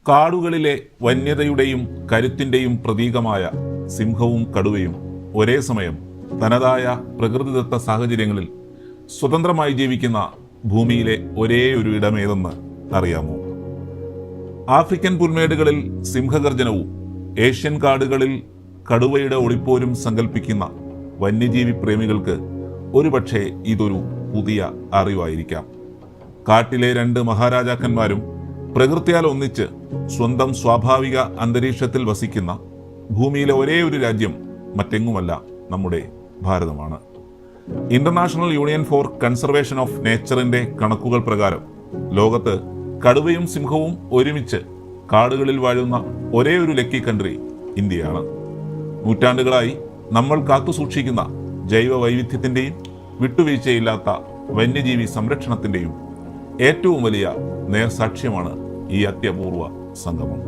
കാടുകളിലെ വന്യതയുടെയും കരുത്തിൻ്റെയും പ്രതീകമായ സിംഹവും കടുവയും ഒരേ സമയം തനതായ പ്രകൃതിദത്ത സാഹചര്യങ്ങളിൽ സ്വതന്ത്രമായി ജീവിക്കുന്ന ഭൂമിയിലെ ഒരേ ഒരു ഇടമേതെന്ന് അറിയാമോ? ആഫ്രിക്കൻ പുൽമേടുകളിൽ സിംഹഗർജനവും ഏഷ്യൻ കാടുകളിൽ കടുവയുടെ ഒളിപ്പോരും സങ്കല്പിക്കുന്ന വന്യജീവി പ്രേമികൾക്ക് ഒരുപക്ഷെ ഇതൊരു പുതിയ അറിവായിരിക്കാം. കാട്ടിലെ രണ്ട് മഹാരാജാക്കന്മാരും പ്രകൃതിയാൽ ഒന്നിച്ച് സ്വന്തം സ്വാഭാവിക അന്തരീക്ഷത്തിൽ വസിക്കുന്ന ഭൂമിയിലെ ഒരേ ഒരു രാജ്യം മറ്റെങ്ങുമല്ല, നമ്മുടെ ഭാരതമാണ്. International union for conservation of നേച്ചറിന്റെ കണക്കുകൾ പ്രകാരം ലോകത്ത് കടുവയും സിംഹവും ഒരുമിച്ച് കാടുകളിൽ വാഴുന്ന ഒരേ ഒരു ലക്കി കൺട്രി ഇന്ത്യയാണ്. നൂറ്റാണ്ടുകളായി നമ്മൾ കാത്തുസൂക്ഷിക്കുന്ന ജൈവ വൈവിധ്യത്തിൻ്റെയും വിട്ടുവീഴ്ചയില്ലാത്ത വന്യജീവി സംരക്ഷണത്തിൻ്റെയും ഏറ്റവും വലിയ നേർസാക്ഷ്യമാണ് ഈ അത്യപൂർവ സംഗമം.